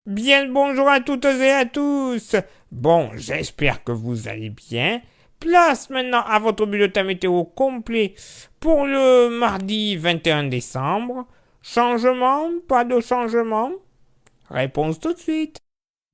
Bien le bonjour à toutes et à tous. Bon, j'espère que vous allez bien. Place maintenant à votre bulletin météo complet pour le mardi 21 décembre. Changement? Pas de changement? Réponse tout de suite.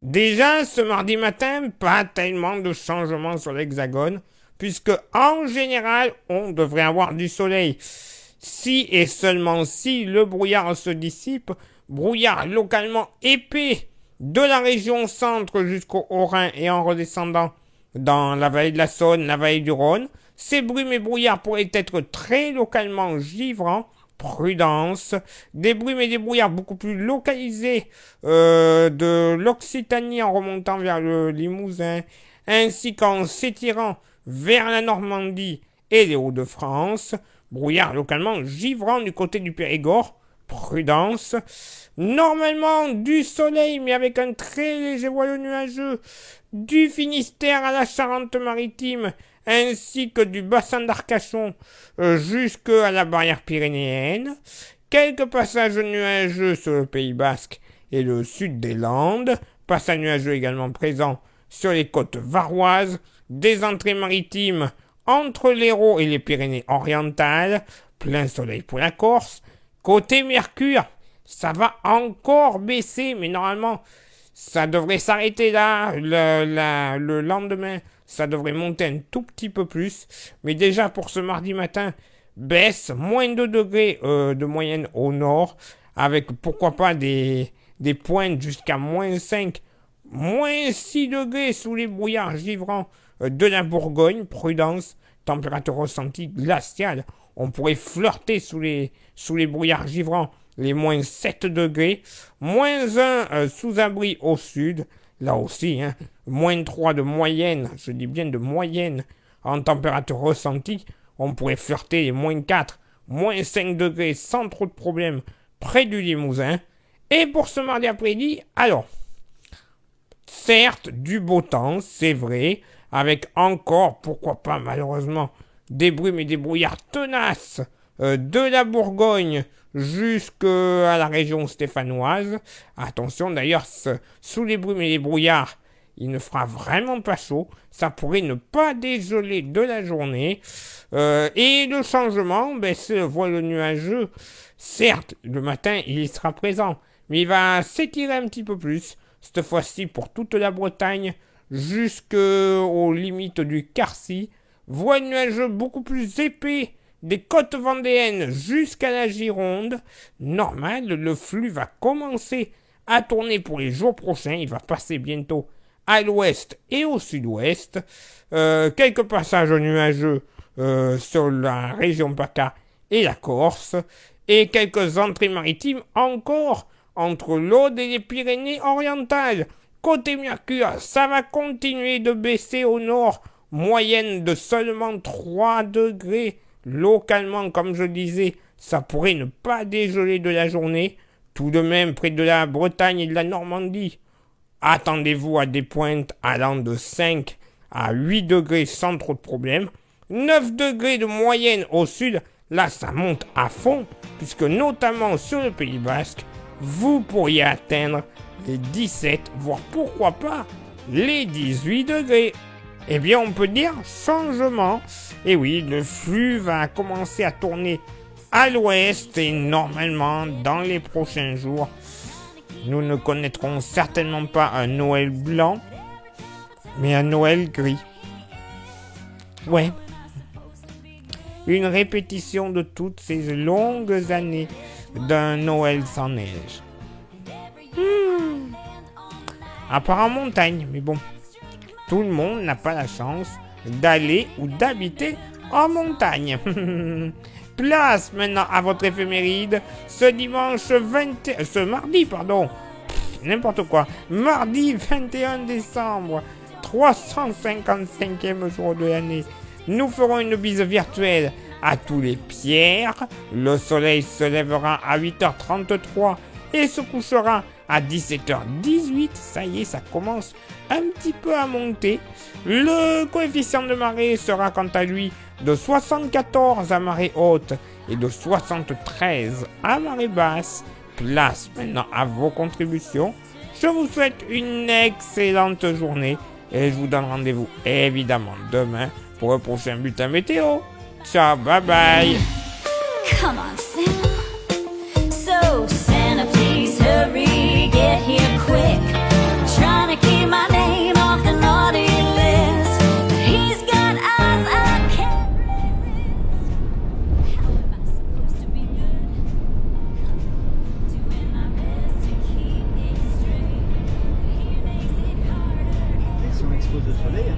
Déjà, ce mardi matin, pas tellement de changements sur l'hexagone, puisque en général, on devrait avoir du soleil. Si et seulement si le brouillard se dissipe, brouillard localement épais de la région centre jusqu'au Haut-Rhin et en redescendant dans la vallée de la Saône, la vallée du Rhône, ces brumes et brouillards pourraient être très localement givrants. Prudence, des brumes et des brouillards beaucoup plus localisés de l'Occitanie en remontant vers le Limousin, ainsi qu'en s'étirant vers la Normandie et les Hauts-de-France, brouillard localement givrant du côté du Périgord. Prudence. Normalement, du soleil, mais avec un très léger voile nuageux, du Finistère à la Charente-Maritime, ainsi que du bassin d'Arcachon jusqu'à la barrière pyrénéenne. Quelques passages nuageux sur le Pays Basque et le sud des Landes. Passages nuageux également présents sur les côtes varoises. Des entrées maritimes entre l'Hérault et les Pyrénées orientales. Plein soleil pour la Corse. Côté Mercure, ça va encore baisser, mais normalement, ça devrait s'arrêter là. Le lendemain, ça devrait monter un tout petit peu plus. Mais déjà, pour ce mardi matin, baisse, moins 2 degrés de moyenne au nord, avec pourquoi pas des pointes jusqu'à moins 5, moins 6 degrés sous les brouillards givrants de la Bourgogne. Prudence, température ressentie glaciale. On pourrait flirter sous les brouillards givrants les moins 7 degrés, moins 1 sous-abri au sud, là aussi, moins 3 de moyenne, je dis bien de moyenne, en température ressentie, on pourrait flirter les moins 4, moins 5 degrés sans trop de problèmes près du Limousin. Et pour ce mardi après-midi, alors, certes, du beau temps, c'est vrai, avec encore, pourquoi pas malheureusement, des brumes et des brouillards tenaces de la Bourgogne jusqu'à la région stéphanoise. Attention d'ailleurs, sous les brumes et les brouillards, il ne fera vraiment pas chaud. Ça pourrait ne pas dégeler de la journée. Et le changement, c'est le voile nuageux. Certes, le matin, il y sera présent, mais il va s'étirer un petit peu plus. Cette fois-ci pour toute la Bretagne, jusqu'aux limites du Quercy. Voile nuageux beaucoup plus épais des côtes vendéennes jusqu'à la Gironde. Normal, le flux va commencer à tourner pour les jours prochains. Il va passer bientôt à l'ouest et au sud-ouest. Quelques passages nuageux sur la région PACA et la Corse. Et quelques entrées maritimes encore entre l'Aude et les Pyrénées orientales. Côté Mercure, ça va continuer de baisser au nord. Moyenne de seulement 3 degrés. Localement, comme je disais, ça pourrait ne pas dégeler de la journée. Tout de même, près de la Bretagne et de la Normandie, attendez-vous à des pointes allant de 5 à 8 degrés sans trop de problèmes. 9 degrés de moyenne au sud, là ça monte à fond, puisque notamment sur le Pays Basque, vous pourriez atteindre les 17, voire pourquoi pas les 18 degrés. Eh bien, on peut dire changement. Et oui, le flux va commencer à tourner à l'ouest et normalement, dans les prochains jours, nous ne connaîtrons certainement pas un Noël blanc, mais un Noël gris. Ouais. Une répétition de toutes ces longues années d'un Noël sans neige. À part en montagne, mais bon. Tout le monde n'a pas la chance d'aller ou d'habiter en montagne. Place maintenant à votre éphéméride ce mardi, n'importe quoi, mardi 21 décembre, 355e jour de l'année. Nous ferons une bise virtuelle à tous les pierres. Le soleil se lèvera à 8h33 et se couchera à 17h18, ça y est, ça commence un petit peu à monter. Le coefficient de marée sera quant à lui de 74 à marée haute et de 73 à marée basse. Place maintenant à vos contributions. Je vous souhaite une excellente journée et je vous donne rendez-vous évidemment demain pour le prochain bulletin météo. Ciao, bye bye. Come on, Santa. So, Santa, please hurry, get here quick. I'm trying to keep my name off the naughty list, but he's got eyes I can't resist. How am I supposed to be good? Doing my best to keep it straight, but he makes it harder. Si on expose au soleil,